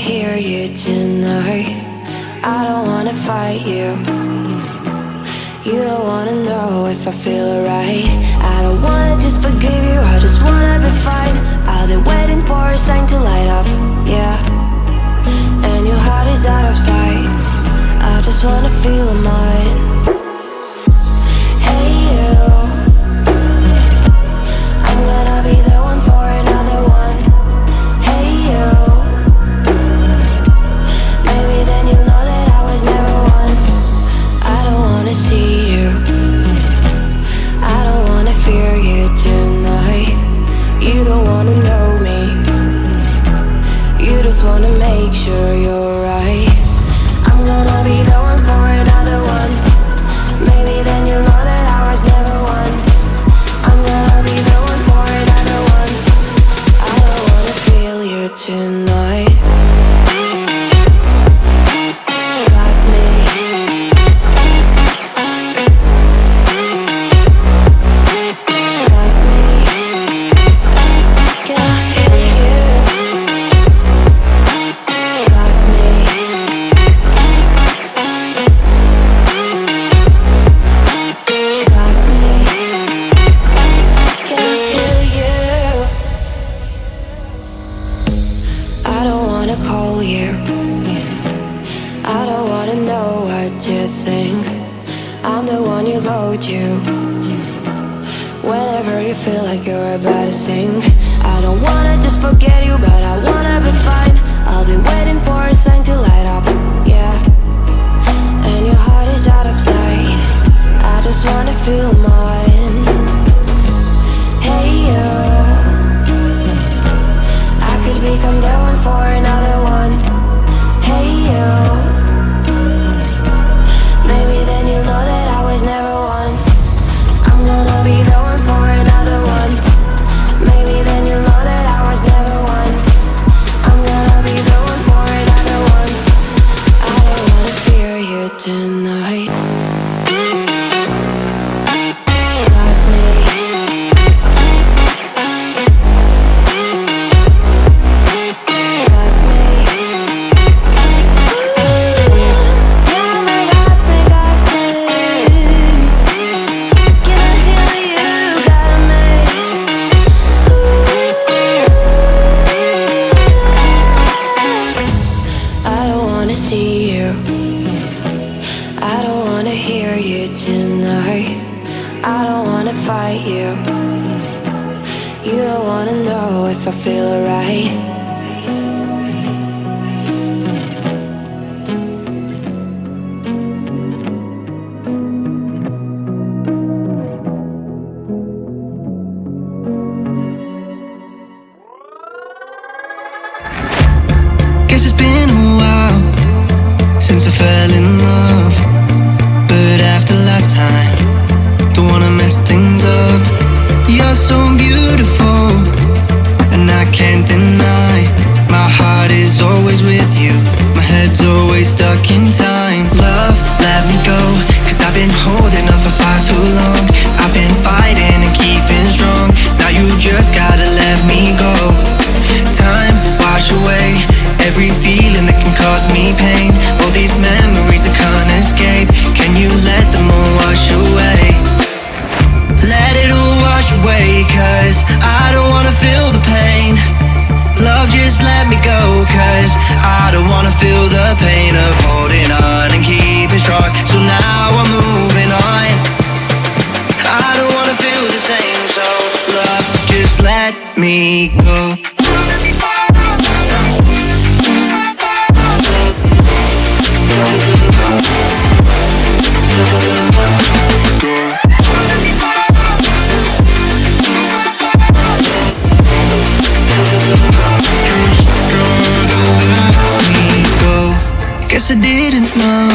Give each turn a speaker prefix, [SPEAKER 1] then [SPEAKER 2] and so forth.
[SPEAKER 1] hear you tonight. I don't wanna fight you. You don't wanna know if I feel alright. I don't wanna just forgive you, I just wanna be fine. I've been waiting for a sign to light up, yeah. And your heart is out of sight. I just wanna feel mine. Hey you, I'm gonna be the one for another one. Hey you, maybe then you'll know that I was never one. I don't wanna see you, I don't wanna fear you tonight. You don't wanna know me, you just wanna make sure you're right. I'm gonna be the one for another one. Maybe then you'll know that I was never one. I'm gonna be the one for another one. I don't wanna feel you tonight. Got me. Got me. Can I hear you? Got me. Got me. Can I hear you? I don't wanna call you. I don't wanna know what you think. I'm the one you go to whenever you feel like you're about to sink. I don't wanna just forget you, but I wanna be fine. I'll be waiting for a sign to light up, yeah. And your heart is out of sight. I just wanna feel mine. Hey you, I could become the one for another one. Hey you, maybe then you'll know that I was never one. I'm gonna be the one for another one. Maybe then you'll know that I was never one. I'm gonna be the one for another one. I don't wanna fear you tonight. Got me. Got me. Yeah, me, got me, got me. Can I hear you? Got me. I don't wanna see you, I don't wanna hear you tonight. I don't wanna fight you. You don't wanna know if I feel alright.
[SPEAKER 2] Guess it's been a while since I fell in love, but after last time, don't wanna mess things up. You're so beautiful, and I can't deny. My heart is always with you, my head's always stuck in time. Love, let me go, cause I've been holding on for far too long. I've been fighting and keeping strong, now you just gotta let me go. Time, wash away every feeling that can cause me pain. All these memories I can't escape, can you let them all wash away? Let it all wash away, cause I don't wanna feel the pain. Love, just let me go, cause I don't wanna feel the pain of holding on and keeping strong. So now I'm moving on, I don't wanna feel the same. So love, just let me go. Guess I didn't know